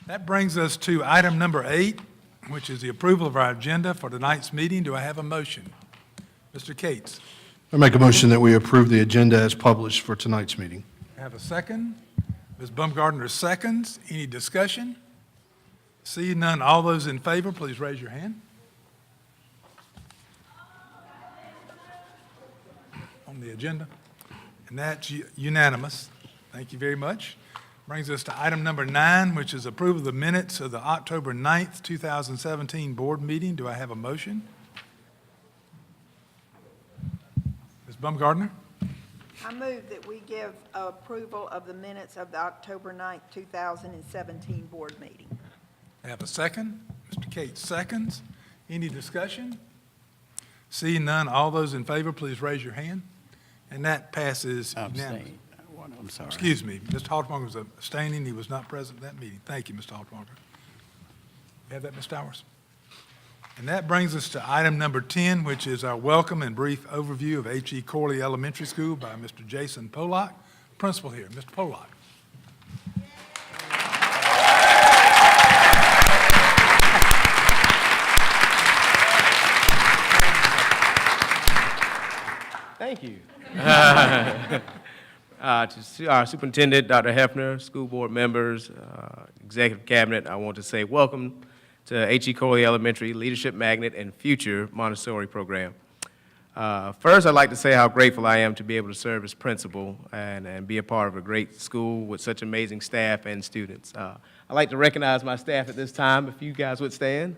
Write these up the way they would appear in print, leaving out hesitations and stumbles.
That brings us to item number 8, which is the approval of our agenda for tonight's meeting. Do I have a motion? Mr. Cates. I make a motion that we approve the agenda as published for tonight's meeting. Have a second. Ms. Bumgardner seconds. Any discussion? Seeing none, all those in favor, please raise your hand. On the agenda. And that's unanimous. Thank you very much. Brings us to item number 9, which is approval of the minutes of the October 9th, 2017 board meeting. Do I have a motion? Ms. Bumgardner? I move that we give approval of the minutes of the October 9th, 2017 board meeting. I have a second. Mr. Cates seconds. Any discussion? Seeing none, all those in favor, please raise your hand. And that passes unanimously. Abstain. I'm sorry. Excuse me, Mr. Haltwanger was abstaining. He was not present at that meeting. Thank you, Mr. Haltwanger. You have that, Ms. Towers? And that brings us to item number 10, which is our welcome and brief overview of H.E. Corley Elementary School by Mr. Jason Pollock, principal here. Mr. Pollock. Thank you. To our superintendent, Dr. Hefner, school board members, executive cabinet, I want to say welcome to H.E. Corley Elementary Leadership Magnet and Future Montessori Program. First, I'd like to say how grateful I am to be able to serve as principal and be a part of a great school with such amazing staff and students. I'd like to recognize my staff at this time, if you guys would stand.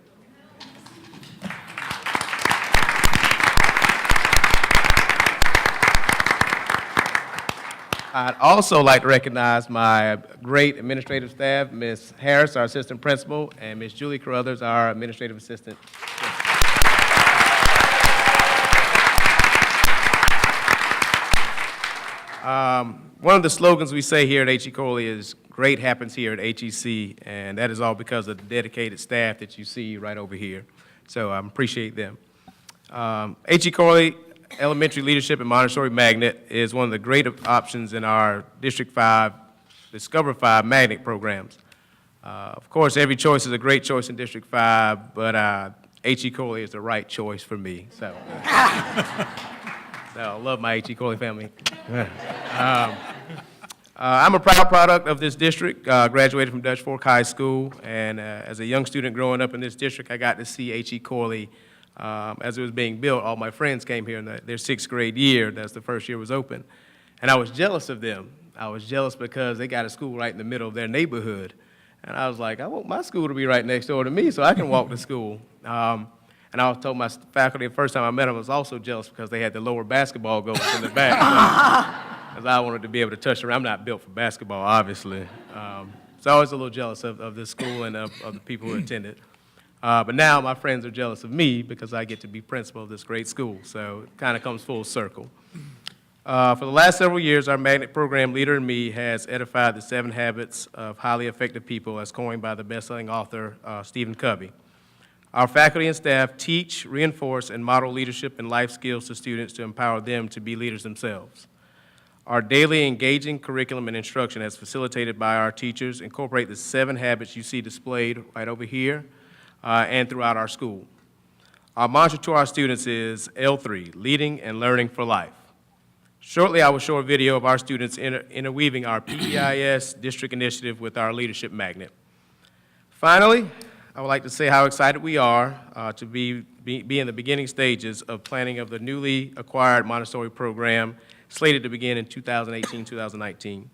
I'd also like to recognize my great administrative staff, Ms. Harris, our assistant principal, and Ms. Julie Carruthers, our administrative assistant. One of the slogans we say here at H.E. Corley is, "Great happens here at HEC," and that is all because of the dedicated staff that you see right over here. So I appreciate them. H.E. Corley Elementary Leadership and Montessori Magnet is one of the great options in our District 5, Discover 5 magnet programs. Of course, every choice is a great choice in District 5, but H.E. Corley is the right choice for me. So, I love my H.E. Corley family. I'm a proud product of this district, graduated from Dutch Fork High School, and as a young student growing up in this district, I got to see H.E. Corley as it was being built. All my friends came here in their 6th grade year. That's the first year it was open. And I was jealous of them. I was jealous because they got a school right in the middle of their neighborhood. And I was like, I want my school to be right next door to me so I can walk to school. And I told my faculty the first time I met them, I was also jealous because they had the lower basketball goals in the back. Because I wanted to be able to touch around. I'm not built for basketball, obviously. So I was a little jealous of this school and of the people who attended. But now my friends are jealous of me because I get to be principal of this great school. So it kind of comes full circle. For the last several years, our magnet program leader and me has edified the 7 habits of highly effective people as coined by the best-selling author Stephen Covey. Our faculty and staff teach, reinforce, and model leadership and life skills to students to empower them to be leaders themselves. Our daily engaging curriculum and instruction, as facilitated by our teachers, incorporate the 7 habits you see displayed right over here and throughout our school. Our mantra to our students is L3, Leading and Learning for Life. Shortly, I will show a video of our students interweaving our PEIS district initiative with our leadership magnet. Finally, I would like to say how excited we are to be in the beginning stages of planning of the newly acquired Montessori program slated to begin in 2018-2019.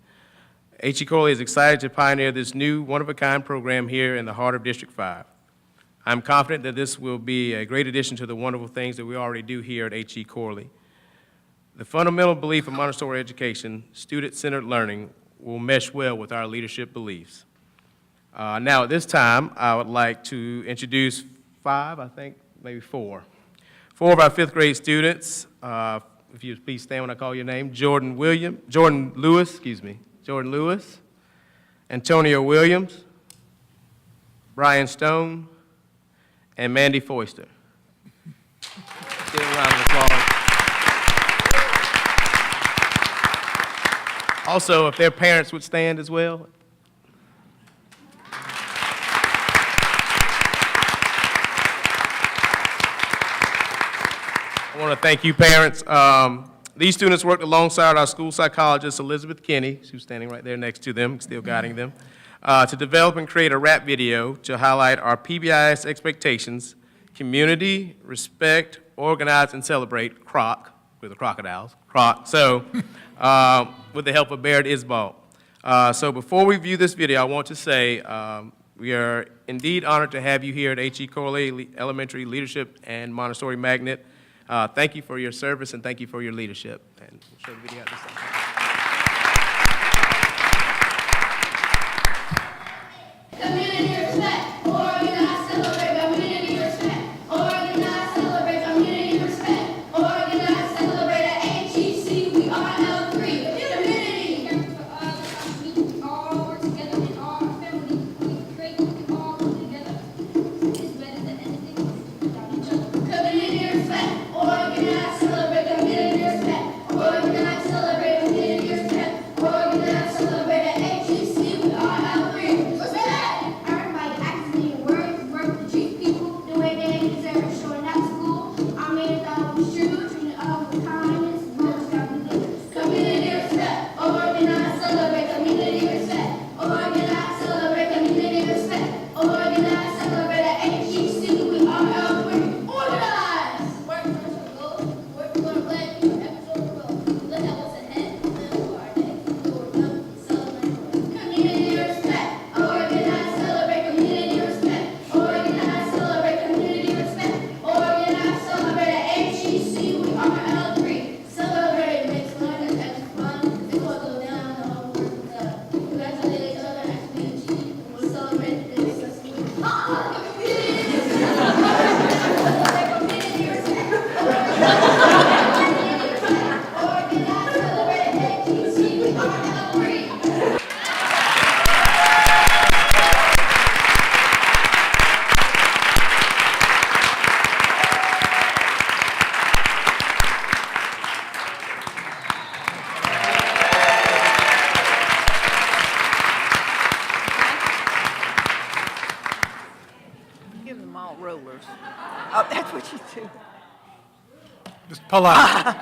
H.E. Corley is excited to pioneer this new one-of-a-kind program here in the heart of District 5. I'm confident that this will be a great addition to the wonderful things that we already do here at H.E. Corley. The fundamental belief of Montessori education, student-centered learning, will mesh well with our leadership beliefs. Now, at this time, I would like to introduce 5, I think, maybe 4. 4 of our 5th grade students. If you please stand when I call your name. Jordan Lewis, Antonio Williams, Brian Stone, and Mandy Foister. Give them a round of applause. Also, if their parents would stand as well. I want to thank you, parents. These students worked alongside our school psychologist, Elizabeth Kinney, who's standing right there next to them, still guiding them, to develop and create a rap video to highlight our PBIS expectations: community, respect, organize, and celebrate, CROC, with the crocodiles, CROC, so, with the help of Barrett Isbald. So before we view this video, I want to say we are indeed honored to have you here at H.E. Corley Elementary Leadership and Montessori Magnet. Thank you for your service and thank you for your leadership. And we'll show the video at this time. Community respect, organize, celebrate community respect. Organize, celebrate community respect. Organize, celebrate at HEC, we are L3. Community. For us, we all work together in our family. We create, we can all work together. It's better than anything without each other. Community respect, organize, celebrate community respect. Organize, celebrate community respect. Organize, celebrate at HEC, we are L3. Respect. Everybody actively work to treat people the way they deserve, showing up to school. I made it out with true, treating others with kindness, most everything. Community respect, organize, celebrate community respect. Organize, celebrate community respect. Organize, celebrate at HEC, we are L3. Organize. Work towards our goals, work for our plan, for episode of growth. Look at what's ahead, plan for our day, Lord, love, celebrate. Community respect, organize, celebrate community respect. Organize, celebrate community respect. Organize, celebrate at HEC, we are L3. Celebrate makes learning extra fun. It's what goes down the whole work together. Congratulate each other as we achieve. We'll celebrate the makes us smooth. Community respect. Organize, celebrate at HEC, we are L3. Give them all rollers. Oh, that's what you do. Mr. Polite.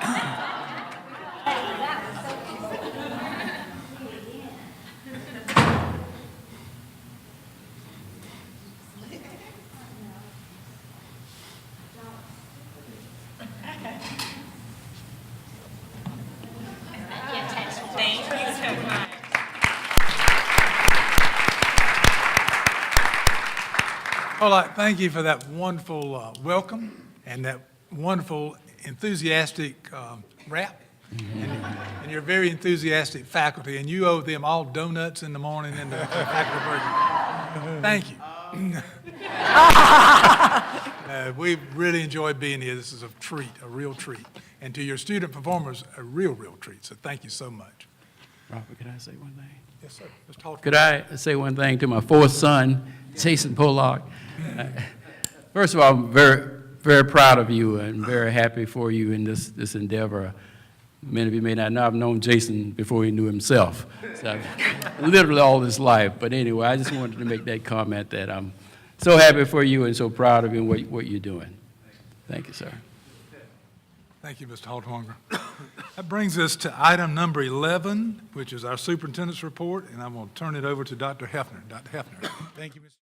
Polite, thank you for that wonderful welcome and that wonderful enthusiastic rap. And your very enthusiastic faculty, and you owe them all donuts in the morning and the faculty break. Thank you. We've really enjoyed being here. This is a treat, a real treat. And to your student performers, a real treat. So thank you so much. Robert, could I say one thing? Yes, sir. Mr. Halter. Could I say one thing to my fourth son, Jason Pollock? First of all, I'm very proud of you and very happy for you in this endeavor. Many of you may not know, I've known Jason before he knew himself. So literally all his life. But anyway, I just wanted to make that comment that I'm so happy for you and so proud of you and what you're doing. Thank you, sir. Thank you, Mr. Haltwanger. That brings us to item number 11, which is our superintendent's report, and I'm going to turn it over to Dr. Hefner. Dr. Hefner. Thank you, Mr.